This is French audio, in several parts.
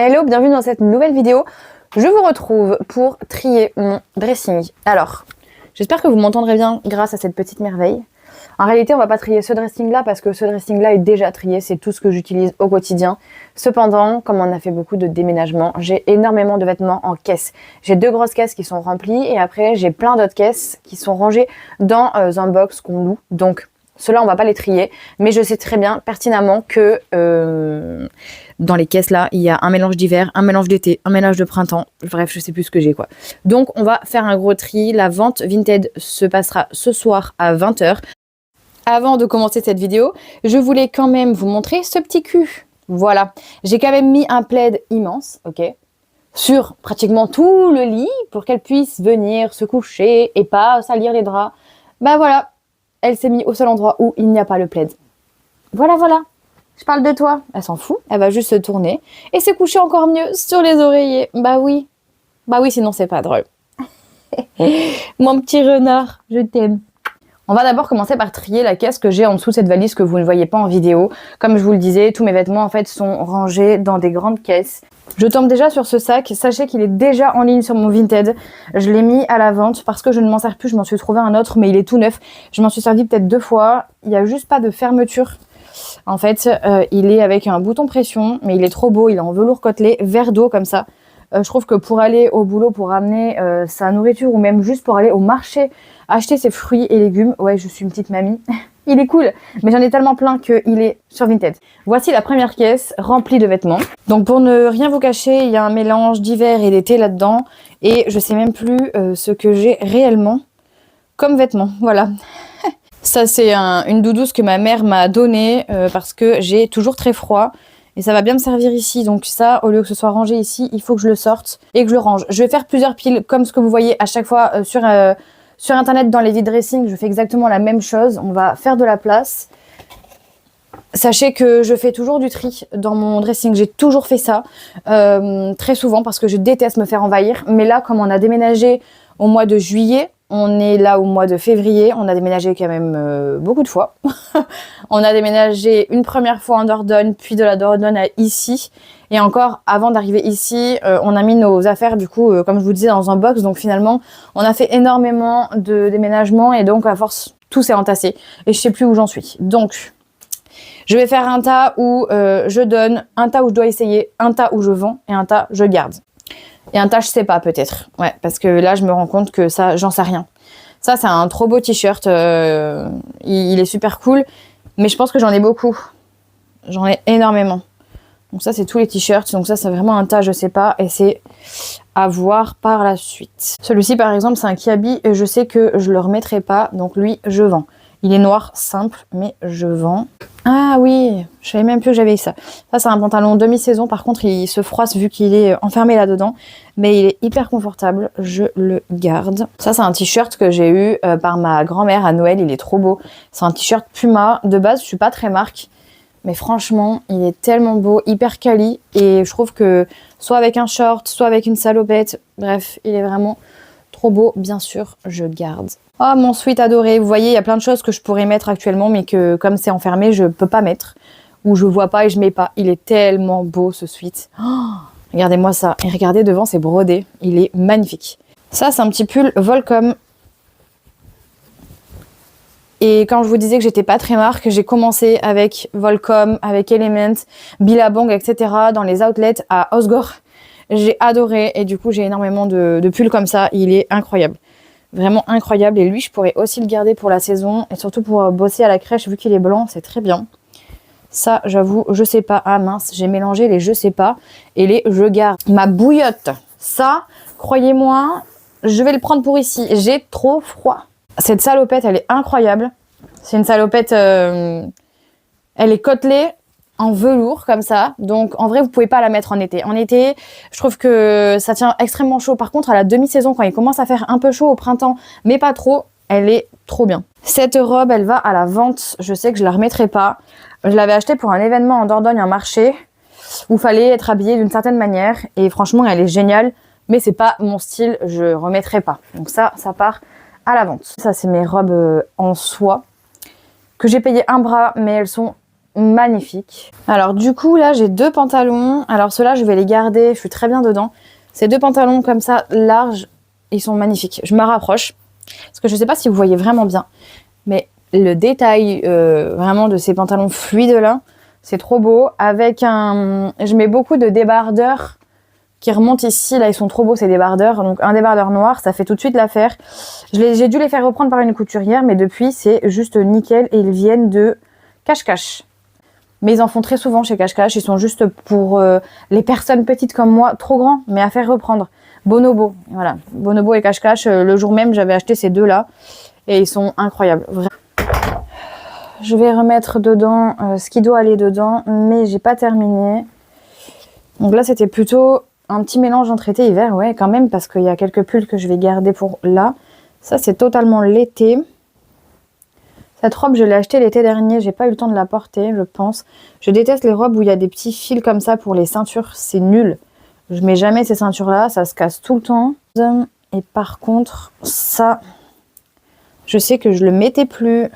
Hello, bienvenue dans cette nouvelle vidéo. Je vous retrouve pour trier mon dressing. Alors, j'espère que vous m'entendrez bien grâce à cette petite merveille. En réalité, on va pas trier ce dressing-là parce que ce dressing-là est déjà trié. C'est tout ce que j'utilise au quotidien. Cependant, comme on a fait beaucoup de déménagements, j'ai énormément de vêtements en caisse. J'ai 2 grosses caisses qui sont remplies et après, j'ai plein d'autres caisses qui sont rangées dans un box qu'on loue. Donc, ceux-là, on va pas les trier, mais je sais très bien pertinemment que dans les caisses là, il y a un mélange d'hiver, un mélange d'été, un mélange de printemps. Bref, je sais plus ce que j'ai quoi. Donc, on va faire un gros tri. La vente Vinted se passera ce soir à 20h. Avant de commencer cette vidéo, je voulais quand même vous montrer ce petit cul. Voilà, j'ai quand même mis un plaid immense, ok, sur pratiquement tout le lit pour qu'elle puisse venir se coucher et pas salir les draps. Bah voilà. Elle s'est mise au seul endroit où il n'y a pas le plaid. Voilà, voilà. Je parle de toi. Elle s'en fout. Elle va juste se tourner et se coucher encore mieux sur les oreillers. Bah oui. Bah oui, sinon c'est pas drôle. Mon petit renard, je t'aime. On va d'abord commencer par trier la caisse que j'ai en dessous de cette valise que vous ne voyez pas en vidéo. Comme je vous le disais, tous mes vêtements en fait sont rangés dans des grandes caisses. Je tombe déjà sur ce sac. Sachez qu'il est déjà en ligne sur mon Vinted. Je l'ai mis à la vente parce que je ne m'en sers plus. Je m'en suis trouvé un autre, mais il est tout neuf. Je m'en suis servi peut-être 2 fois. Il n'y a juste pas de fermeture. En fait, il est avec un bouton pression, mais il est trop beau. Il est en velours côtelé, vert d'eau comme ça. Je trouve que pour aller au boulot, pour ramener sa nourriture ou même juste pour aller au marché, acheter ses fruits et légumes. Ouais, je suis une petite mamie. Il est cool, mais j'en ai tellement plein qu'il est sur Vinted. Voici la première caisse remplie de vêtements. Donc pour ne rien vous cacher, il y a un mélange d'hiver et d'été là-dedans. Et je sais même plus ce que j'ai réellement comme vêtements. Voilà. Ça c'est une doudouse que ma mère m'a donnée parce que j'ai toujours très froid. Et ça va bien me servir ici. Donc ça, au lieu que ce soit rangé ici, il faut que je le sorte et que je le range. Je vais faire plusieurs piles comme ce que vous voyez à chaque fois sur internet dans les vides dressing. Je fais exactement la même chose. On va faire de la place. Sachez que je fais toujours du tri dans mon dressing. J'ai toujours fait ça très souvent parce que je déteste me faire envahir. Mais là, comme on a déménagé au mois de juillet, on est là au mois de février. On a déménagé quand même beaucoup de fois. On a déménagé une première fois en Dordogne, puis de la Dordogne à ici. Et encore, avant d'arriver ici, on a mis nos affaires, du coup, comme je vous disais, dans un box. Donc finalement, on a fait énormément de déménagements et donc à force, tout s'est entassé. Et je sais plus où j'en suis. Donc, je vais faire un tas où je donne, un tas où je dois essayer, un tas où je vends et un tas je garde. Et un tas je sais pas peut-être. Ouais, parce que là, je me rends compte que ça, j'en sais rien. Ça, c'est un trop beau t-shirt. Il est super cool. Mais je pense que j'en ai beaucoup. J'en ai énormément. Donc ça, c'est tous les t-shirts. Donc ça, c'est vraiment un tas, je sais pas. Et c'est à voir par la suite. Celui-ci, par exemple, c'est un Kiabi. Et je sais que je le remettrai pas. Donc lui, je vends. Il est noir, simple, mais je vends. Ah oui, je savais même plus que j'avais ça. Ça, c'est un pantalon demi-saison. Par contre, il se froisse vu qu'il est enfermé là-dedans. Mais il est hyper confortable. Je le garde. Ça, c'est un t-shirt que j'ai eu par ma grand-mère à Noël. Il est trop beau. C'est un t-shirt Puma. De base, je suis pas très marque. Mais franchement, il est tellement beau, hyper quali. Et je trouve que soit avec un short, soit avec une salopette. Bref, il est vraiment trop beau. Bien sûr, je garde. Oh, mon sweat adoré. Vous voyez, il y a plein de choses que je pourrais mettre actuellement, mais que comme c'est enfermé, je peux pas mettre. Ou je vois pas et je mets pas. Il est tellement beau, ce sweat. Oh, regardez-moi ça. Et regardez, devant, c'est brodé. Il est magnifique. Ça, c'est un petit pull Volcom. Et quand je vous disais que j'étais pas très marque, j'ai commencé avec Volcom, avec Element, Billabong, etc. dans les outlets à Osgore. J'ai adoré et du coup, j'ai énormément de pulls comme ça. Il est incroyable. Vraiment incroyable. Et lui, je pourrais aussi le garder pour la saison et surtout pour bosser à la crèche vu qu'il est blanc. C'est très bien. Ça, j'avoue, je sais pas. Ah mince, j'ai mélangé les je sais pas et les je garde. Ma bouillotte. Ça, croyez-moi, je vais le prendre pour ici. J'ai trop froid. Cette salopette, elle est incroyable. C'est une salopette, elle est côtelée en velours comme ça. Donc en vrai, vous pouvez pas la mettre en été. En été, je trouve que ça tient extrêmement chaud. Par contre, à la demi-saison, quand il commence à faire un peu chaud au printemps, mais pas trop, elle est trop bien. Cette robe, elle va à la vente. Je sais que je la remettrai pas. Je l'avais achetée pour un événement en Dordogne, un marché, où il fallait être habillé d'une certaine manière. Et franchement, elle est géniale. Mais c'est pas mon style, je remettrai pas. Donc ça part à la vente. Ça, c'est mes robes en soie que j'ai payé un bras, mais elles sont magnifiques. Alors du coup, là, j'ai 2 pantalons. Alors ceux-là, je vais les garder, je suis très bien dedans. Ces 2 pantalons comme ça, larges, ils sont magnifiques. Je me rapproche, parce que je sais pas si vous voyez vraiment bien, mais le détail vraiment de ces pantalons fluides là, c'est trop beau. Avec je mets beaucoup de débardeurs qui remontent ici, là ils sont trop beaux ces débardeurs, donc un débardeur noir, ça fait tout de suite l'affaire. J'ai dû les faire reprendre par une couturière, mais depuis c'est juste nickel et ils viennent de Cache-Cache. Mais ils en font très souvent chez Cache-Cache, ils sont juste pour les personnes petites comme moi, trop grands, mais à faire reprendre. Bonobo, voilà, Bonobo et Cache-Cache, le jour même j'avais acheté ces 2 là, et ils sont incroyables, vraiment. Je vais remettre dedans ce qui doit aller dedans, mais j'ai pas terminé. Donc là c'était plutôt un petit mélange entre été et hiver, ouais, quand même, parce qu'il y a quelques pulls que je vais garder pour là. Ça, c'est totalement l'été. Cette robe, je l'ai achetée l'été dernier. J'ai pas eu le temps de la porter, je pense. Je déteste les robes où il y a des petits fils comme ça pour les ceintures. C'est nul. Je mets jamais ces ceintures-là. Ça se casse tout le temps. Et par contre, ça, je sais que je le mettais plus.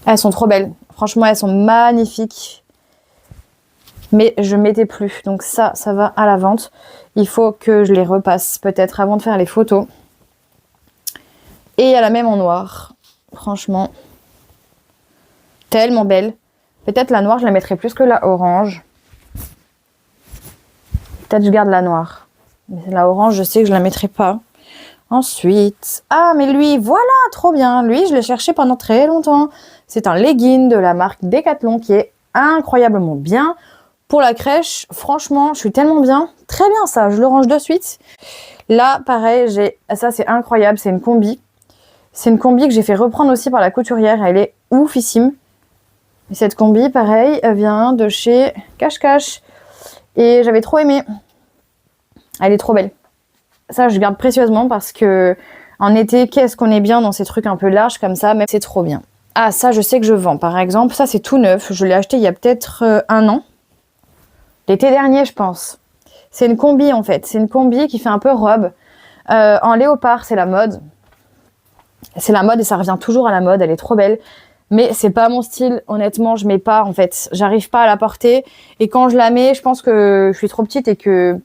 Elles sont trop belles. Franchement, elles sont magnifiques. Mais je mettais plus, donc ça va à la vente. Il faut que je les repasse peut-être avant de faire les photos. Et il y a la même en noir, franchement, tellement belle. Peut-être la noire, je la mettrai plus que la orange. Peut-être je garde la noire. Mais la orange, je sais que je la mettrai pas. Ensuite, ah mais lui, voilà, trop bien. Lui, je l'ai cherché pendant très longtemps. C'est un legging de la marque Decathlon qui est incroyablement bien. Pour la crèche, franchement, je suis tellement bien. Très bien ça, je le range de suite. Là, pareil, ça c'est incroyable, c'est une combi. C'est une combi que j'ai fait reprendre aussi par la couturière. Elle est oufissime. Et cette combi, pareil, elle vient de chez Cache-Cache. Et j'avais trop aimé. Elle est trop belle. Ça, je garde précieusement parce que en été, qu'est-ce qu'on est bien dans ces trucs un peu larges comme ça. Même c'est trop bien. Ah, ça, je sais que je vends. Par exemple, ça c'est tout neuf. Je l'ai acheté il y a peut-être 1 an. L'été dernier, je pense. C'est une combi, en fait. C'est une combi qui fait un peu robe. En léopard, c'est la mode. C'est la mode et ça revient toujours à la mode. Elle est trop belle. Mais c'est pas mon style. Honnêtement, je mets pas, en fait. J'arrive pas à la porter. Et quand je la mets, je pense que je suis trop petite et que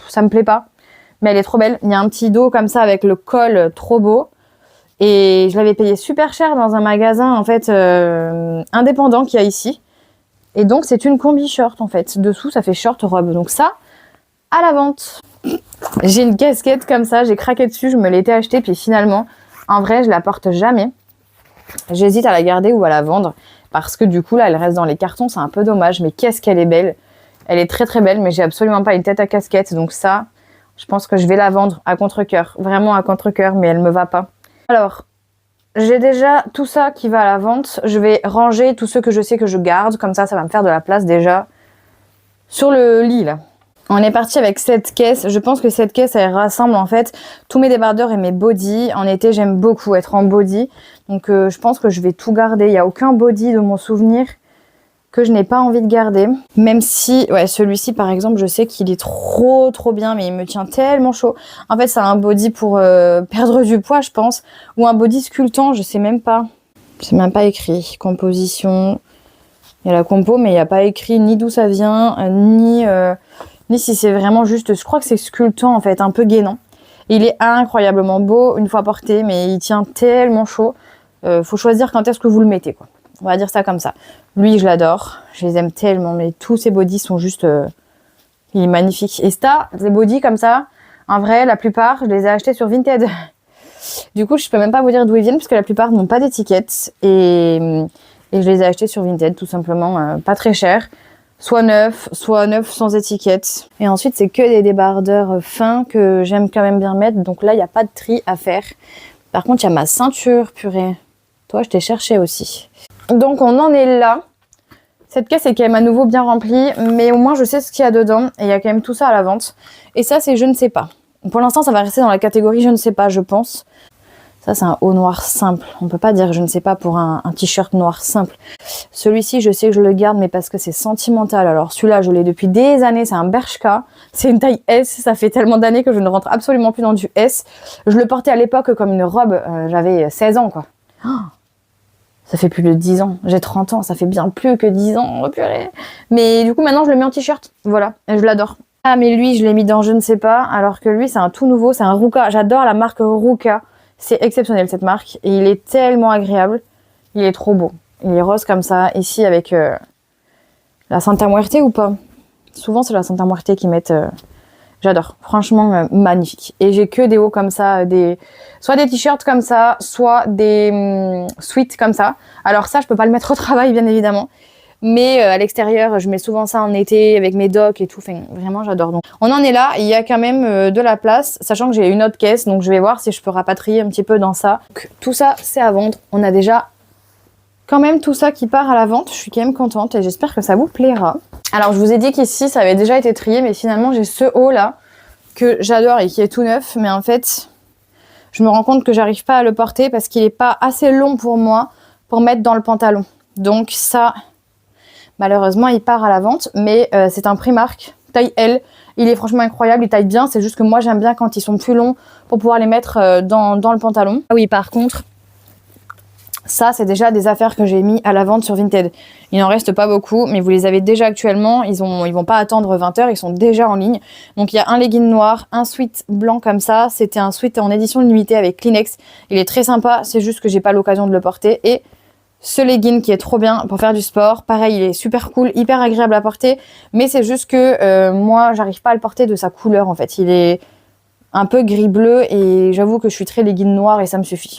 ça me plaît pas. Mais elle est trop belle. Il y a un petit dos comme ça avec le col trop beau. Et je l'avais payé super cher dans un magasin, en fait, indépendant qu'il y a ici. Et donc, c'est une combi short, en fait. Dessous, ça fait short robe. Donc ça, à la vente. J'ai une casquette comme ça. J'ai craqué dessus. Je me l'étais achetée. Puis finalement, en vrai, je la porte jamais. J'hésite à la garder ou à la vendre. Parce que du coup, là, elle reste dans les cartons. C'est un peu dommage. Mais qu'est-ce qu'elle est belle. Elle est très, très belle. Mais j'ai absolument pas une tête à casquette. Donc ça, je pense que je vais la vendre à contre-cœur. Vraiment à contre-cœur. Mais elle me va pas. Alors... j'ai déjà tout ça qui va à la vente. Je vais ranger tous ceux que je sais que je garde. Comme ça va me faire de la place déjà sur le lit là. On est parti avec cette caisse. Je pense que cette caisse, elle rassemble en fait tous mes débardeurs et mes bodys. En été, j'aime beaucoup être en body. Donc je pense que je vais tout garder. Il n'y a aucun body de mon souvenir que je n'ai pas envie de garder. Même si, ouais, celui-ci par exemple, je sais qu'il est trop bien, mais il me tient tellement chaud. En fait, c'est un body pour perdre du poids, je pense. Ou un body sculptant, je sais même pas. C'est même pas écrit. Composition. Il y a la compo, mais il n'y a pas écrit ni d'où ça vient, ni si c'est vraiment juste... je crois que c'est sculptant en fait, un peu gainant. Il est incroyablement beau une fois porté, mais il tient tellement chaud. Faut choisir quand est-ce que vous le mettez, quoi. On va dire ça comme ça. Lui, je l'adore. Je les aime tellement. Mais tous ces bodys sont juste... il est magnifique. Et ça, ces bodys comme ça, en vrai, la plupart, je les ai achetés sur Vinted. Du coup, je peux même pas vous dire d'où ils viennent, parce que la plupart n'ont pas d'étiquette. Et je les ai achetés sur Vinted, tout simplement. Pas très cher. Soit neuf sans étiquette. Et ensuite, c'est que des débardeurs fins que j'aime quand même bien mettre. Donc là, il n'y a pas de tri à faire. Par contre, il y a ma ceinture, purée. Toi, je t'ai cherché aussi. Donc on en est là. Cette caisse est quand même à nouveau bien remplie, mais au moins je sais ce qu'il y a dedans et il y a quand même tout ça à la vente. Et ça c'est je ne sais pas. Pour l'instant ça va rester dans la catégorie je ne sais pas, je pense. Ça c'est un haut noir simple. On peut pas dire je ne sais pas pour un t-shirt noir simple. Celui-ci je sais que je le garde mais parce que c'est sentimental. Alors celui-là je l'ai depuis des années, c'est un Bershka. C'est une taille S, ça fait tellement d'années que je ne rentre absolument plus dans du S. Je le portais à l'époque comme une robe, j'avais 16 ans quoi. Oh, Ça fait plus de 10 ans. J'ai 30 ans, ça fait bien plus que 10 ans. Oh purée. Mais du coup, maintenant, je le mets en t-shirt. Voilà, et je l'adore. Ah, mais lui, je l'ai mis dans je ne sais pas, alors que lui, c'est un tout nouveau, c'est un Ruka. J'adore la marque Ruka. C'est exceptionnel, cette marque. Et il est tellement agréable. Il est trop beau. Il est rose comme ça, ici, avec la Santa Muerte ou pas? Souvent, c'est la Santa Muerte qui mettent... J'adore. Franchement, magnifique. Et j'ai que des hauts comme ça, soit des t-shirts comme ça, soit des sweats comme ça. Alors ça, je peux pas le mettre au travail, bien évidemment. Mais à l'extérieur, je mets souvent ça en été avec mes docks et tout. Enfin, vraiment, j'adore. Donc, on en est là. Il y a quand même de la place, sachant que j'ai une autre caisse. Donc, je vais voir si je peux rapatrier un petit peu dans ça. Donc, tout ça, c'est à vendre. On a déjà quand même tout ça qui part à la vente. Je suis quand même contente et j'espère que ça vous plaira. Alors, je vous ai dit qu'ici, ça avait déjà été trié. Mais finalement, j'ai ce haut là que j'adore et qui est tout neuf. Mais en fait, je me rends compte que j'arrive pas à le porter parce qu'il n'est pas assez long pour moi pour mettre dans le pantalon. Donc, ça... Malheureusement, il part à la vente, mais c'est un Primark, taille L. Il est franchement incroyable, il taille bien. C'est juste que moi, j'aime bien quand ils sont plus longs pour pouvoir les mettre dans le pantalon. Ah oui, par contre, ça, c'est déjà des affaires que j'ai mis à la vente sur Vinted. Il n'en reste pas beaucoup, mais vous les avez déjà actuellement. Ils vont pas attendre 20 heures, ils sont déjà en ligne. Donc, il y a un legging noir, un sweat blanc comme ça. C'était un sweat en édition limitée avec Kleenex. Il est très sympa, c'est juste que j'ai pas l'occasion de le porter. Et ce legging qui est trop bien pour faire du sport. Pareil, il est super cool, hyper agréable à porter. Mais c'est juste que moi, j'arrive pas à le porter de sa couleur en fait. Il est un peu gris-bleu et j'avoue que je suis très legging noir et ça me suffit.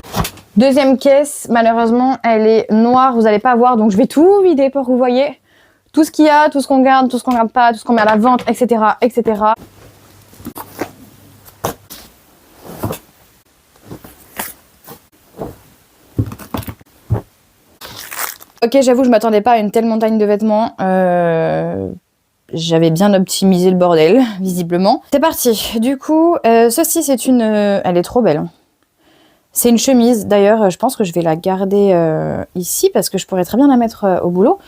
Deuxième caisse, malheureusement, elle est noire. Vous n'allez pas voir, donc je vais tout vider pour que vous voyez tout ce qu'il y a, tout ce qu'on garde, tout ce qu'on garde pas, tout ce qu'on met à la vente, etc., etc. Ok, j'avoue, je m'attendais pas à une telle montagne de vêtements. J'avais bien optimisé le bordel, visiblement. C'est parti. Du coup, ceci, c'est une... elle est trop belle. C'est une chemise. D'ailleurs, je pense que je vais la garder ici parce que je pourrais très bien la mettre au boulot.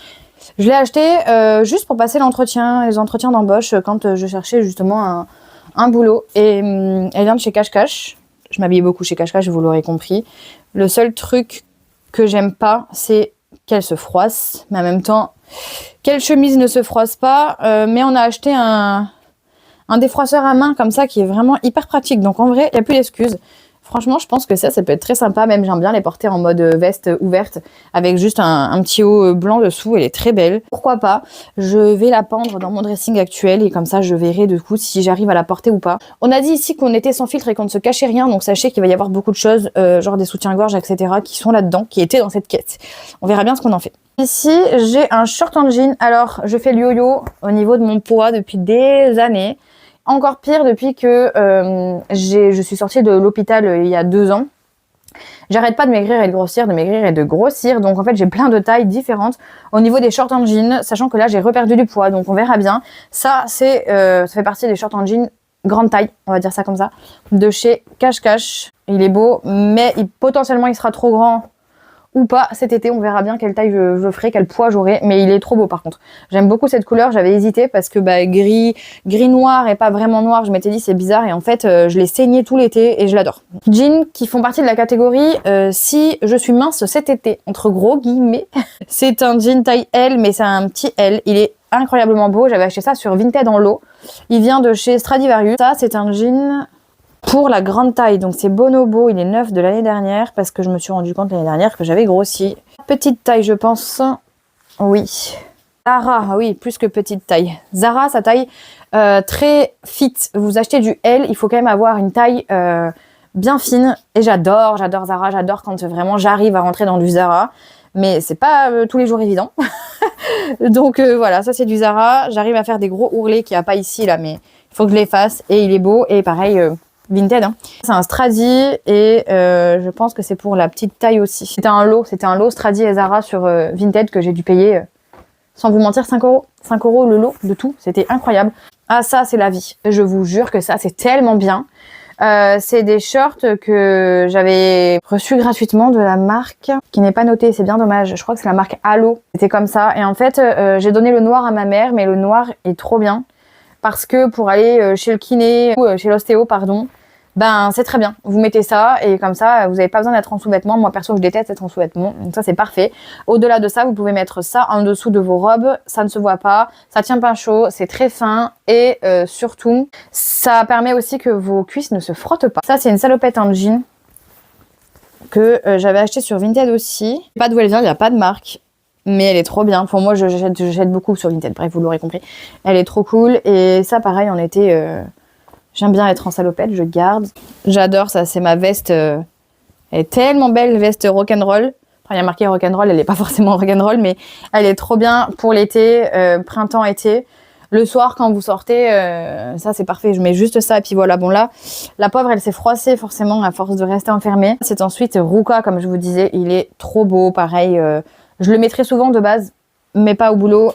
Je l'ai achetée juste pour passer l'entretien, les entretiens d'embauche quand je cherchais justement un boulot. Et elle vient de chez Cash Cash. Je m'habillais beaucoup chez Cash Cash, vous l'aurez compris. Le seul truc que j'aime pas, c'est qu'elle se froisse, mais en même temps, quelle chemise ne se froisse pas, mais on a acheté un défroisseur à main comme ça qui est vraiment hyper pratique, donc en vrai, il n'y a plus d'excuses. Franchement, je pense que ça peut être très sympa, même j'aime bien les porter en mode veste ouverte, avec juste un petit haut blanc dessous, elle est très belle. Pourquoi pas, je vais la pendre dans mon dressing actuel, et comme ça je verrai du coup si j'arrive à la porter ou pas. On a dit ici qu'on était sans filtre et qu'on ne se cachait rien, donc sachez qu'il va y avoir beaucoup de choses, genre des soutiens-gorge, etc. qui sont là-dedans, qui étaient dans cette caisse. On verra bien ce qu'on en fait. Ici, j'ai un short en jean. Alors, je fais le yo-yo au niveau de mon poids depuis des années. Encore pire depuis que je suis sortie de l'hôpital il y a 2 ans. J'arrête pas de maigrir et de grossir, de maigrir et de grossir. Donc en fait, j'ai plein de tailles différentes au niveau des shorts en jean, sachant que là, j'ai reperdu du poids. Donc on verra bien. Ça, ça fait partie des shorts en jean grande taille, on va dire ça comme ça, de chez Cash Cash. Il est beau, mais potentiellement, il sera trop grand ou pas cet été. On verra bien quelle taille je ferai, quel poids j'aurai, mais il est trop beau par contre. J'aime beaucoup cette couleur, j'avais hésité parce que gris noir et pas vraiment noir, je m'étais dit c'est bizarre et en fait je l'ai saigné tout l'été et je l'adore. Jeans qui font partie de la catégorie si je suis mince cet été, entre gros guillemets. C'est un jean taille L, mais c'est un petit L, il est incroyablement beau, j'avais acheté ça sur Vinted en lot. Il vient de chez Stradivarius. Ça c'est un jean pour la grande taille, donc c'est Bonobo, il est neuf de l'année dernière parce que je me suis rendu compte l'année dernière que j'avais grossi. Petite taille je pense, oui. Zara, oui, plus que petite taille. Zara, sa taille très fit. Vous achetez du L, il faut quand même avoir une taille bien fine. Et j'adore Zara, j'adore quand vraiment j'arrive à rentrer dans du Zara. Mais c'est pas tous les jours évident. Donc voilà, ça c'est du Zara. J'arrive à faire des gros ourlets qu'il n'y a pas ici là, mais il faut que je les fasse. Et il est beau, et pareil... Vinted, hein. C'est un Stradi et je pense que c'est pour la petite taille aussi. C'était un lot Stradi et Zara sur Vinted que j'ai dû payer, sans vous mentir, 5 €. 5 € le lot de tout, c'était incroyable. Ah ça c'est la vie, je vous jure que ça c'est tellement bien. C'est des shorts que j'avais reçus gratuitement de la marque qui n'est pas notée, c'est bien dommage. Je crois que c'est la marque Halo. C'était comme ça et en fait j'ai donné le noir à ma mère, mais le noir est trop bien. Parce que pour aller chez le kiné, ou chez l'ostéo, pardon, ben c'est très bien. Vous mettez ça et comme ça, vous n'avez pas besoin d'être en sous-vêtements. Moi perso, je déteste être en sous-vêtements, donc ça c'est parfait. Au-delà de ça, vous pouvez mettre ça en dessous de vos robes, ça ne se voit pas, ça tient pas chaud, c'est très fin et surtout, ça permet aussi que vos cuisses ne se frottent pas. Ça c'est une salopette en jean que j'avais acheté sur Vinted aussi. Pas d'où elle vient, il n'y a pas de marque. Mais elle est trop bien. Pour moi, je jette beaucoup sur Vinted. Bref, vous l'aurez compris. Elle est trop cool. Et ça, pareil, en été, j'aime bien être en salopette. Je garde. J'adore ça. C'est ma veste. Elle est tellement belle, veste rock'n'roll. Enfin, il y a marqué rock'n'roll. Elle n'est pas forcément rock'n'roll, mais elle est trop bien pour l'été, printemps, été. Le soir, quand vous sortez, ça c'est parfait. Je mets juste ça et puis voilà. Bon là, la pauvre, elle s'est froissée forcément à force de rester enfermée. C'est ensuite Ruka, comme je vous disais. Il est trop beau. Pareil. Je le mettrai souvent de base, mais pas au boulot.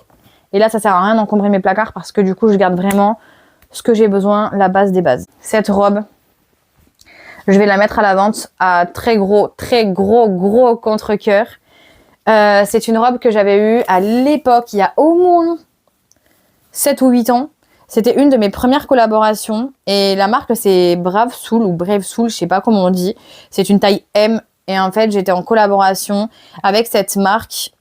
Et là, ça sert à rien d'encombrer mes placards parce que du coup, je garde vraiment ce que j'ai besoin, la base des bases. Cette robe, je vais la mettre à la vente à très gros contre-cœur. C'est une robe que j'avais eue à l'époque, il y a au moins 7 ou 8 ans. C'était une de mes premières collaborations. Et la marque, c'est Brave Soul ou Brave Soul, je sais pas comment on dit. C'est une taille M. Et en fait, j'étais en collaboration avec cette marque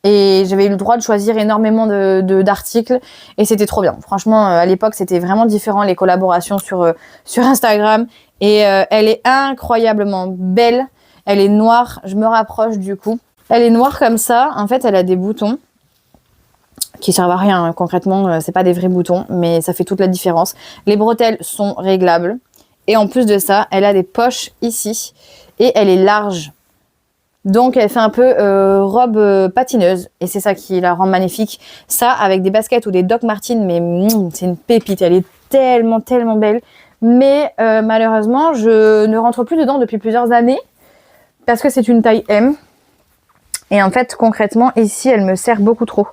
et j'avais eu le droit de choisir énormément d'articles et c'était trop bien. Franchement, à l'époque, c'était vraiment différent les collaborations sur Instagram et elle est incroyablement belle. Elle est noire, je me rapproche du coup. Elle est noire comme ça. En fait, elle a des boutons qui servent à rien hein. Concrètement, c'est pas des vrais boutons, mais ça fait toute la différence. Les bretelles sont réglables et en plus de ça, elle a des poches ici. Et elle est large. Donc elle fait un peu robe patineuse. Et c'est ça qui la rend magnifique. Ça avec des baskets ou des Doc Martens. Mais c'est une pépite. Elle est tellement belle. Mais malheureusement je ne rentre plus dedans depuis plusieurs années. Parce que c'est une taille M. Et en fait concrètement ici elle me sert beaucoup trop.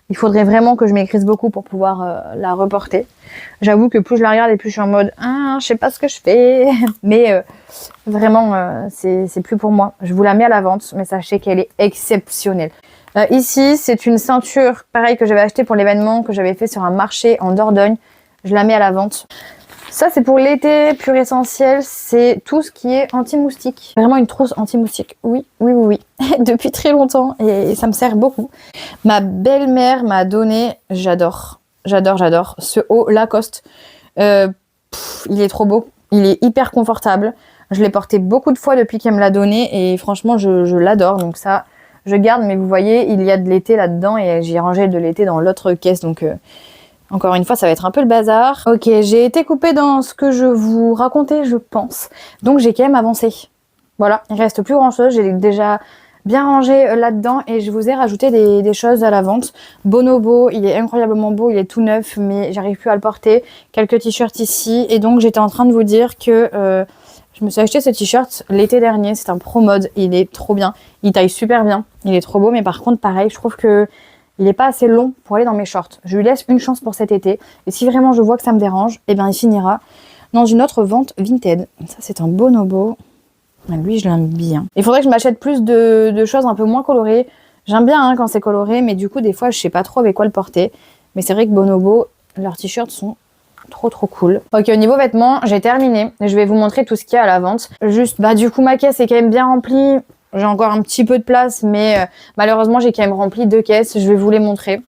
Il faudrait vraiment que je m'écrisse beaucoup pour pouvoir la reporter. J'avoue que plus je la regarde et plus je suis en mode « Ah, je sais pas ce que je fais ». Mais vraiment, c'est plus pour moi. Je vous la mets à la vente, mais sachez qu'elle est exceptionnelle. Ici, c'est une ceinture, pareil, que j'avais achetée pour l'événement, que j'avais fait sur un marché en Dordogne. Je la mets à la vente. Ça, c'est pour l'été, pur essentiel. C'est tout ce qui est anti-moustique. Vraiment une trousse anti-moustique. Oui. Depuis très longtemps et ça me sert beaucoup. Ma belle-mère m'a donné, j'adore ce haut Lacoste. Il est trop beau. Il est hyper confortable. Je l'ai porté beaucoup de fois depuis qu'elle me l'a donné et franchement, je l'adore. Donc ça, je garde. Mais vous voyez, il y a de l'été là-dedans et j'ai rangé de l'été dans l'autre caisse. Donc... encore une fois, ça va être un peu le bazar. Ok, j'ai été coupée dans ce que je vous racontais, je pense. Donc j'ai quand même avancé. Voilà, il reste plus grand chose. J'ai déjà bien rangé là-dedans et je vous ai rajouté des choses à la vente. Bonobo, il est incroyablement beau, il est tout neuf, mais j'arrive plus à le porter. Quelques t-shirts ici. Et donc j'étais en train de vous dire que je me suis acheté ce t-shirt l'été dernier. C'est un Pro Mode, il est trop bien. Il taille super bien, il est trop beau. Mais par contre, pareil, je trouve que il n'est pas assez long pour aller dans mes shorts. Je lui laisse une chance pour cet été. Et si vraiment je vois que ça me dérange, eh bien il finira dans une autre vente Vinted. Ça, c'est un bonobo. Lui, je l'aime bien. Il faudrait que je m'achète plus de choses un peu moins colorées. J'aime bien hein, quand c'est coloré, mais du coup, des fois, je sais pas trop avec quoi le porter. Mais c'est vrai que Bonobo, leurs t-shirts sont trop cool. Ok, au niveau vêtements, j'ai terminé. Je vais vous montrer tout ce qu'il y a à la vente. Juste, du coup, ma caisse est quand même bien remplie. J'ai encore un petit peu de place, mais malheureusement, j'ai quand même rempli 2 caisses. Je vais vous les montrer.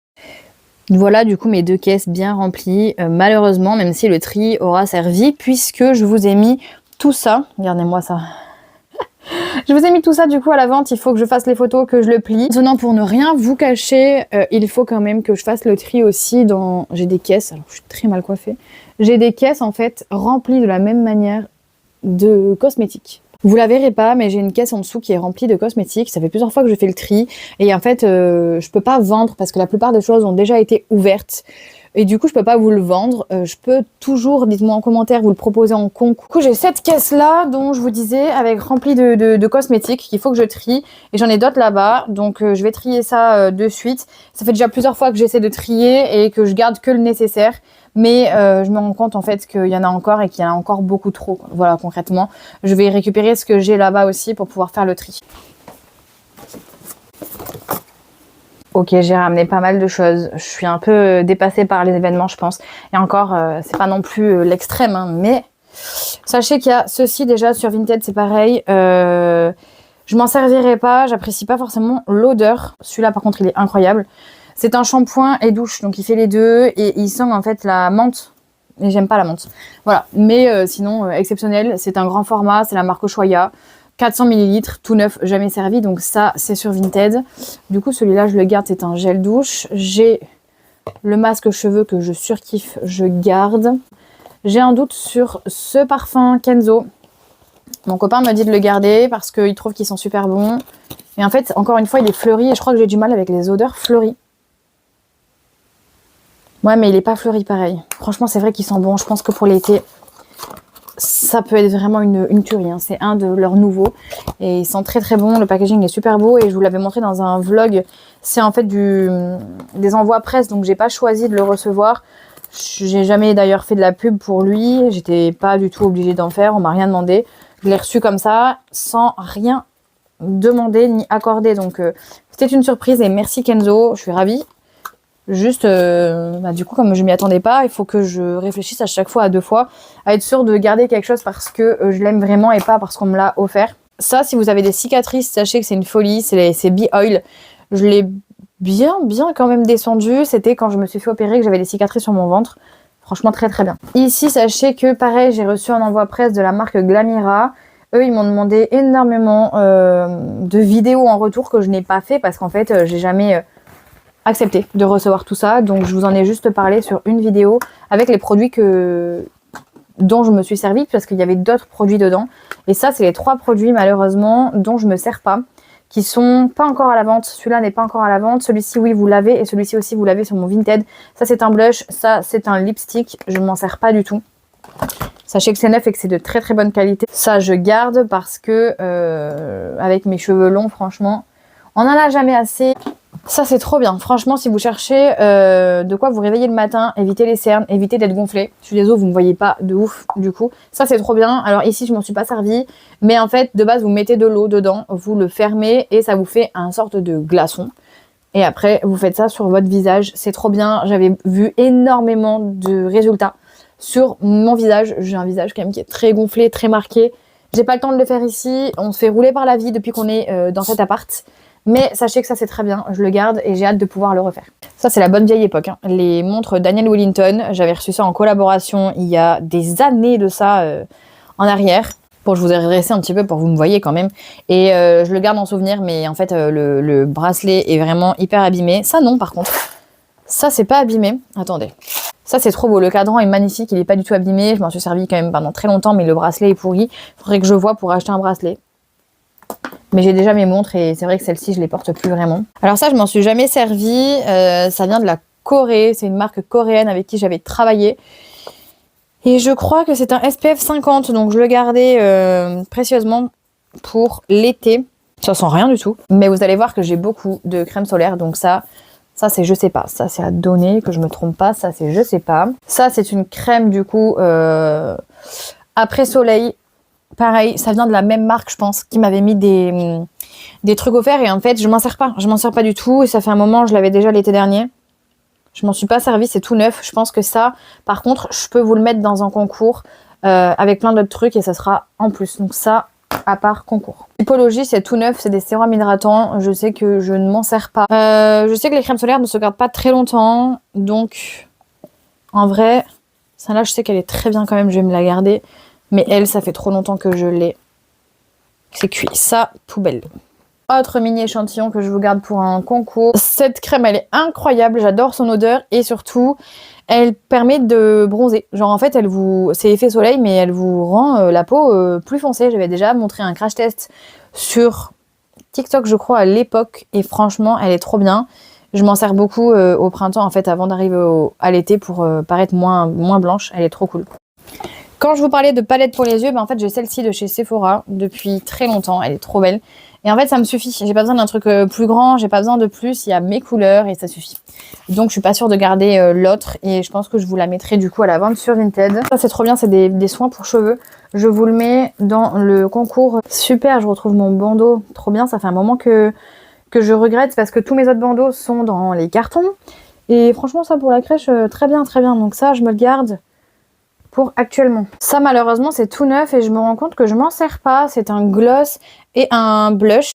Voilà, du coup, mes 2 caisses bien remplies. Malheureusement, même si le tri aura servi, puisque je vous ai mis tout ça. Regardez-moi ça. Je vous ai mis tout ça, du coup, à la vente. Il faut que je fasse les photos, que je le plie. Maintenant, pour ne rien vous cacher, il faut quand même que je fasse le tri aussi dans... J'ai des caisses, alors je suis très mal coiffée. J'ai des caisses, en fait, remplies de la même manière de cosmétiques. Vous la verrez pas, mais j'ai une caisse en dessous qui est remplie de cosmétiques. Ça fait plusieurs fois que je fais le tri. Et en fait, je peux pas vendre parce que la plupart des choses ont déjà été ouvertes. Et du coup, je peux pas vous le vendre. Je peux toujours, dites-moi en commentaire, vous le proposer en concours. Du coup, j'ai cette caisse-là dont je vous disais, avec remplie de cosmétiques qu'il faut que je trie. Et j'en ai d'autres là-bas. Donc, je vais trier ça de suite. Ça fait déjà plusieurs fois que j'essaie de trier et que je garde que le nécessaire. Mais je me rends compte en fait qu'il y en a encore et qu'il y en a encore beaucoup trop. Voilà, concrètement. Je vais récupérer ce que j'ai là-bas aussi pour pouvoir faire le tri. Ok, j'ai ramené pas mal de choses. Je suis un peu dépassée par les événements, je pense. Et encore, c'est pas non plus l'extrême, hein, mais Sachez qu'il y a ceci déjà sur Vinted, c'est pareil. Je m'en servirai pas, j'apprécie pas forcément l'odeur. Celui-là par contre il est incroyable. C'est un shampoing et douche, donc il fait les deux et il sent en fait la menthe. Et j'aime pas la menthe. Voilà, mais sinon exceptionnel. C'est un grand format, c'est la marque Ushuaïa. 400 ml, tout neuf, jamais servi. Donc ça, c'est sur Vinted. Du coup, celui-là, je le garde, c'est un gel douche. J'ai le masque cheveux que je surkiffe, je garde. J'ai un doute sur ce parfum Kenzo. Mon copain me dit de le garder parce qu'il trouve qu'ils sont super bons. Et en fait, encore une fois, il est fleuri et je crois que j'ai du mal avec les odeurs fleuries. Ouais, mais il est pas fleuri pareil. Franchement, c'est vrai qu'il sent bon. Je pense que pour l'été, ça peut être vraiment une tuerie. Hein. C'est un de leurs nouveaux. Et il sent très très bon. Le packaging est super beau. Et je vous l'avais montré dans un vlog. C'est en fait des envois presse. Donc, j'ai pas choisi de le recevoir. J'ai jamais d'ailleurs fait de la pub pour lui. J'étais pas du tout obligée d'en faire. On m'a rien demandé. Je l'ai reçu comme ça, sans rien demander ni accorder. Donc, c'était une surprise. Et merci Kenzo. Je suis ravie. Juste, du coup, comme je m'y attendais pas, il faut que je réfléchisse à chaque fois à 2 fois, à être sûre de garder quelque chose parce que je l'aime vraiment et pas parce qu'on me l'a offert. Ça, si vous avez des cicatrices, sachez que c'est une folie, c'est Bee Oil. Je l'ai bien quand même descendu. C'était quand je me suis fait opérer que j'avais des cicatrices sur mon ventre. Franchement, très très bien. Ici, sachez que pareil, j'ai reçu un envoi presse de la marque Glamira. Eux, ils m'ont demandé énormément de vidéos en retour que je n'ai pas fait parce qu'en fait, j'ai jamais accepté de recevoir tout ça, donc je vous en ai juste parlé sur une vidéo avec les produits dont je me suis servi parce qu'il y avait d'autres produits dedans et ça c'est les 3 produits malheureusement dont je me sers pas, qui sont pas encore à la vente. Celui-là n'est pas encore à la vente, celui-ci oui vous l'avez et celui-ci aussi vous l'avez sur mon Vinted. Ça c'est un blush, ça c'est un lipstick, je m'en sers pas du tout. Sachez que c'est neuf et que c'est de très très bonne qualité. Ça je garde parce que avec mes cheveux longs franchement on n'en a jamais assez. Ça c'est trop bien, franchement si vous cherchez de quoi vous réveiller le matin, évitez les cernes, évitez d'être gonflé. Je suis désolée, vous me voyez pas de ouf du coup. Ça c'est trop bien, alors ici je m'en suis pas servi, mais en fait de base vous mettez de l'eau dedans, vous le fermez et ça vous fait un sorte de glaçon. Et après vous faites ça sur votre visage, c'est trop bien, j'avais vu énormément de résultats sur mon visage. J'ai un visage quand même qui est très gonflé, très marqué. J'ai pas le temps de le faire ici, on se fait rouler par la vie depuis qu'on est dans cet appart. Mais sachez que ça c'est très bien, je le garde et j'ai hâte de pouvoir le refaire. Ça c'est la bonne vieille époque, hein. Les montres Daniel Wellington, j'avais reçu ça en collaboration il y a des années de ça en arrière. Bon, je vous ai redressé un petit peu pour que vous me voyez quand même. Et je le garde en souvenir, mais en fait le bracelet est vraiment hyper abîmé. Ça non par contre, ça c'est pas abîmé. Attendez. Ça c'est trop beau, le cadran est magnifique, il est pas du tout abîmé. Je m'en suis servi quand même pendant très longtemps, mais le bracelet est pourri. Faudrait que je voie pour acheter un bracelet. Mais j'ai déjà mes montres et c'est vrai que celle-ci, je les porte plus vraiment. Alors ça, je m'en suis jamais servi. Ça vient de la Corée. C'est une marque coréenne avec qui j'avais travaillé. Et je crois que c'est un SPF 50. Donc je le gardais précieusement pour l'été. Ça sent rien du tout. Mais vous allez voir que j'ai beaucoup de crème solaire. Donc ça c'est je sais pas. Ça, c'est à donner, que je me trompe pas. Ça, c'est je sais pas. Ça, c'est une crème du coup après soleil. Pareil, ça vient de la même marque, je pense, qui m'avait mis des trucs offerts. Et en fait, je m'en sers pas. Je m'en sers pas du tout. Et ça fait un moment, je l'avais déjà l'été dernier. Je m'en suis pas servi, c'est tout neuf. Je pense que ça, par contre, je peux vous le mettre dans un concours avec plein d'autres trucs et ça sera en plus. Donc ça, à part concours. Typologie, c'est tout neuf. C'est des sérums hydratants. Je sais que je ne m'en sers pas. Je sais que les crèmes solaires ne se gardent pas très longtemps. Donc, en vrai, celle-là, je sais qu'elle est très bien quand même. Je vais me la garder. Mais elle, ça fait trop longtemps que je l'ai. C'est cuit. Ça, poubelle. Autre mini échantillon que je vous garde pour un concours. Cette crème, elle est incroyable. J'adore son odeur. Et surtout, elle permet de bronzer. Genre, en fait, c'est effet soleil, mais elle vous rend la peau plus foncée. J'avais déjà montré un crash test sur TikTok, je crois, à l'époque. Et franchement, elle est trop bien. Je m'en sers beaucoup au printemps, en fait, avant d'arriver à l'été pour paraître moins blanche. Elle est trop cool. Quand je vous parlais de palette pour les yeux, en fait j'ai celle-ci de chez Sephora depuis très longtemps, elle est trop belle. Et en fait ça me suffit, j'ai pas besoin d'un truc plus grand, j'ai pas besoin de plus, il y a mes couleurs et ça suffit. Donc je suis pas sûre de garder l'autre et je pense que je vous la mettrai du coup à la vente sur Vinted. Ça c'est trop bien, c'est des soins pour cheveux. Je vous le mets dans le concours. Super, je retrouve mon bandeau, trop bien, ça fait un moment que je regrette parce que tous mes autres bandeaux sont dans les cartons. Et franchement ça pour la crèche, très bien, donc ça je me le garde. pour actuellement. Ça malheureusement c'est tout neuf et je me rends compte que je m'en sers pas. C'est un gloss et un blush.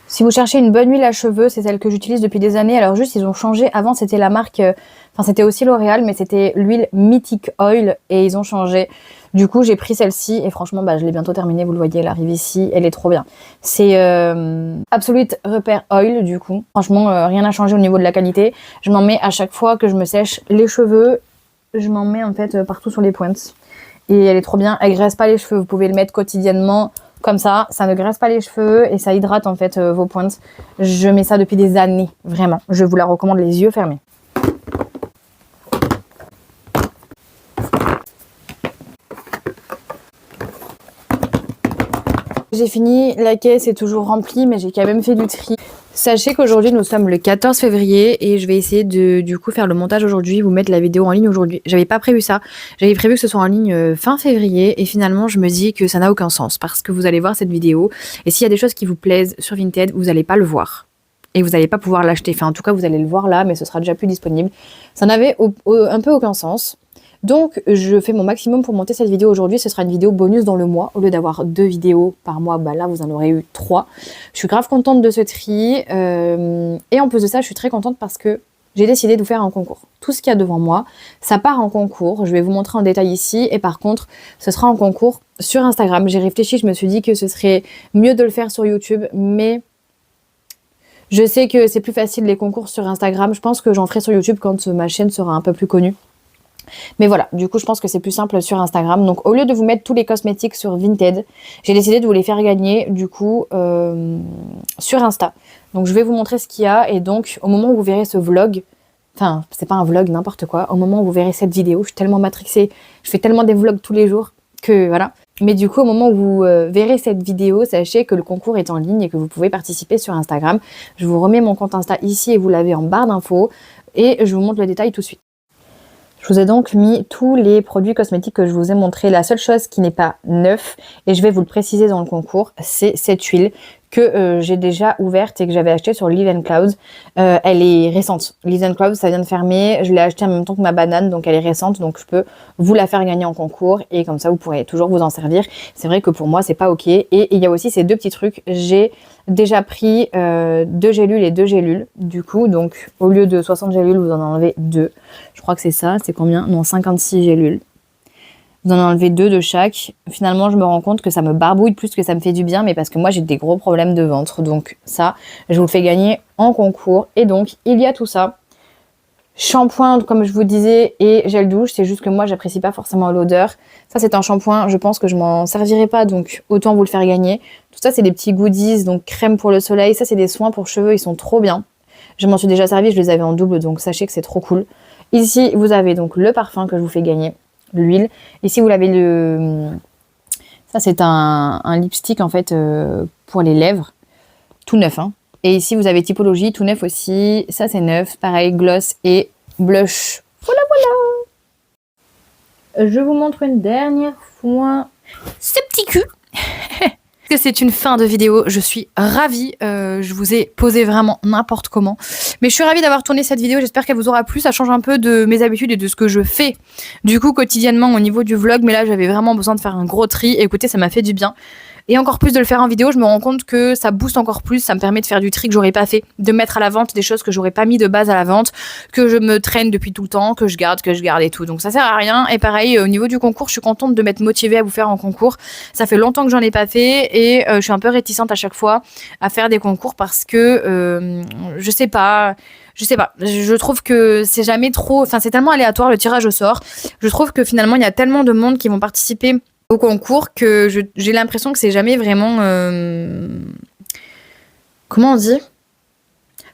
Si vous cherchez une bonne huile à cheveux, c'est celle que j'utilise depuis des années. Alors juste, ils ont changé. Avant, c'était la marque... Enfin, c'était aussi L'Oréal, mais c'était l'huile Mythic Oil. Et ils ont changé. Du coup, j'ai pris celle-ci. Et franchement, bah, je l'ai bientôt terminée. Vous le voyez, elle arrive ici. Elle est trop bien. C'est Absolute Repair Oil, du coup. Franchement, rien n'a changé au niveau de la qualité. Je m'en mets à chaque fois que je me sèche les cheveux. Je m'en mets en fait partout sur les pointes. Et elle est trop bien. Elle graisse pas les cheveux. Vous pouvez le mettre quotidiennement. Comme ça ne graisse pas les cheveux et ça hydrate en fait vos pointes. Je mets ça depuis des années, vraiment. Je vous la recommande les yeux fermés. J'ai fini, la caisse est toujours remplie, mais j'ai quand même fait du tri. Sachez qu'aujourd'hui, nous sommes le 14 février et je vais essayer de du coup faire le montage aujourd'hui, vous mettre la vidéo en ligne aujourd'hui. J'avais pas prévu ça. J'avais prévu que ce soit en ligne fin février et finalement, je me dis que ça n'a aucun sens parce que vous allez voir cette vidéo et s'il y a des choses qui vous plaisent sur Vinted, vous n'allez pas le voir. Et vous n'allez pas pouvoir l'acheter. Enfin, en tout cas, vous allez le voir là, mais ce sera déjà plus disponible. Ça n'avait un peu aucun sens. Donc, je fais mon maximum pour monter cette vidéo aujourd'hui. Ce sera une vidéo bonus dans le mois. Au lieu d'avoir 2 vidéos par mois, bah là, vous en aurez eu 3. Je suis grave contente de ce tri. Et en plus de ça, je suis très contente parce que j'ai décidé de vous faire un concours. Tout ce qu'il y a devant moi, ça part en concours. Je vais vous montrer en détail ici. Et par contre, ce sera en concours sur Instagram. J'ai réfléchi, je me suis dit que ce serait mieux de le faire sur YouTube. Mais je sais que c'est plus facile les concours sur Instagram. Je pense que j'en ferai sur YouTube quand ma chaîne sera un peu plus connue. Mais voilà, du coup je pense que c'est plus simple sur Instagram. Donc au lieu de vous mettre tous les cosmétiques sur Vinted, j'ai décidé de vous les faire gagner du coup sur Insta. Donc je vais vous montrer ce qu'il y a et donc au moment où vous verrez ce vlog, enfin c'est pas un vlog, n'importe quoi, au moment où vous verrez cette vidéo, je suis tellement matrixée, je fais tellement des vlogs tous les jours que voilà. Mais du coup au moment où vous verrez cette vidéo, sachez que le concours est en ligne et que vous pouvez participer sur Instagram. Je vous remets mon compte Insta ici et vous l'avez en barre d'infos et je vous montre le détail tout de suite. Je vous ai donc mis tous les produits cosmétiques que je vous ai montrés. La seule chose qui n'est pas neuf, et je vais vous le préciser dans le concours, c'est cette huile que j'ai déjà ouverte et que j'avais achetée sur Live & Cloud. Elle est récente. Live & Cloud, ça vient de fermer. Je l'ai achetée en même temps que ma banane, donc elle est récente. Donc je peux vous la faire gagner en concours et comme ça, vous pourrez toujours vous en servir. C'est vrai que pour moi, c'est pas OK. Et il y a aussi ces deux petits trucs. J'ai déjà pris 2 gélules et 2 gélules. Du coup, donc au lieu de 60 gélules, vous en enlevez 2. Je crois que c'est ça. C'est combien? Non, 56 gélules. Vous en enlevez 2 de chaque. Finalement, je me rends compte que ça me barbouille plus que ça me fait du bien, mais parce que moi, j'ai des gros problèmes de ventre. Donc ça, je vous le fais gagner en concours. Et donc, il y a tout ça. Shampoing, comme je vous disais, et gel douche. C'est juste que moi, j'apprécie pas forcément l'odeur. Ça, c'est un shampoing. Je pense que je m'en servirai pas, donc autant vous le faire gagner. Tout ça, c'est des petits goodies. Donc, crème pour le soleil. Ça, c'est des soins pour cheveux. Ils sont trop bien. Je m'en suis déjà servi. Je les avais en double, donc sachez que c'est trop cool. Ici, vous avez donc le parfum que je vous fais gagner. L'huile. Ici, vous l'avez le... Ça, c'est un lipstick, en fait, pour les lèvres. Tout neuf, hein. Et ici, vous avez typologie, tout neuf aussi. Ça, c'est neuf. Pareil, gloss et blush. Voilà, voilà. Je vous montre une dernière fois ce petit cul. Que c'est une fin de vidéo, je suis ravie, je vous ai posé vraiment n'importe comment, mais je suis ravie d'avoir tourné cette vidéo, j'espère qu'elle vous aura plu, ça change un peu de mes habitudes et de ce que je fais du coup quotidiennement au niveau du vlog, mais là j'avais vraiment besoin de faire un gros tri, et écoutez ça m'a fait du bien. Et encore plus de le faire en vidéo, je me rends compte que ça booste encore plus, ça me permet de faire du tri que j'aurais pas fait, de mettre à la vente des choses que j'aurais pas mis de base à la vente, que je me traîne depuis tout le temps, que je garde et tout. Donc ça sert à rien. Et pareil, au niveau du concours, je suis contente de m'être motivée à vous faire un concours. Ça fait longtemps que j'en ai pas fait et je suis un peu réticente à chaque fois à faire des concours parce que je sais pas, je trouve que c'est jamais trop, enfin c'est tellement aléatoire le tirage au sort. Je trouve que finalement il y a tellement de monde qui vont participer au concours que j'ai l'impression que c'est jamais vraiment... Comment on dit ?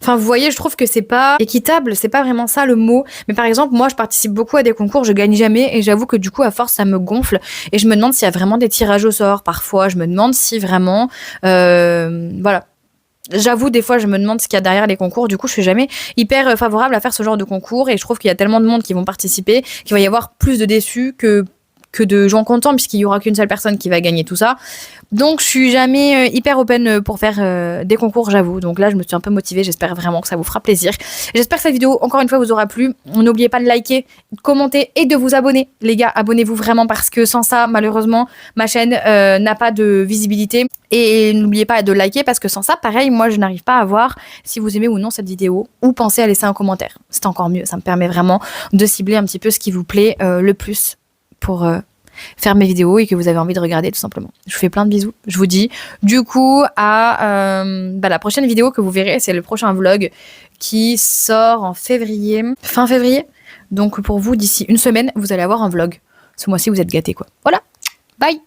Enfin, vous voyez, je trouve que c'est pas équitable, c'est pas vraiment ça le mot. Mais par exemple, moi, je participe beaucoup à des concours, je gagne jamais, et j'avoue que du coup, à force, ça me gonfle. Et je me demande s'il y a vraiment des tirages au sort. Parfois, je me demande si vraiment... voilà. J'avoue, des fois, je me demande ce qu'il y a derrière les concours. Du coup, je suis jamais hyper favorable à faire ce genre de concours. Et je trouve qu'il y a tellement de monde qui vont participer qu'il va y avoir plus de déçus que de gens contents puisqu'il y aura qu'une seule personne qui va gagner tout ça. Donc je suis jamais hyper open pour faire des concours, j'avoue. Donc là je me suis un peu motivée, j'espère vraiment que ça vous fera plaisir. J'espère que cette vidéo encore une fois vous aura plu. N'oubliez pas de liker, de commenter et de vous abonner. Les gars, abonnez-vous vraiment parce que sans ça malheureusement ma chaîne n'a pas de visibilité. Et n'oubliez pas de liker parce que sans ça pareil moi je n'arrive pas à voir si vous aimez ou non cette vidéo, ou pensez à laisser un commentaire. C'est encore mieux, ça me permet vraiment de cibler un petit peu ce qui vous plaît le plus pour faire mes vidéos et que vous avez envie de regarder tout simplement. Je vous fais plein de bisous. Je vous dis du coup à la prochaine vidéo que vous verrez, c'est le prochain vlog qui sort en février, fin février. Donc pour vous, d'ici une semaine, vous allez avoir un vlog. Ce mois-ci, vous êtes gâtés quoi. Voilà, bye!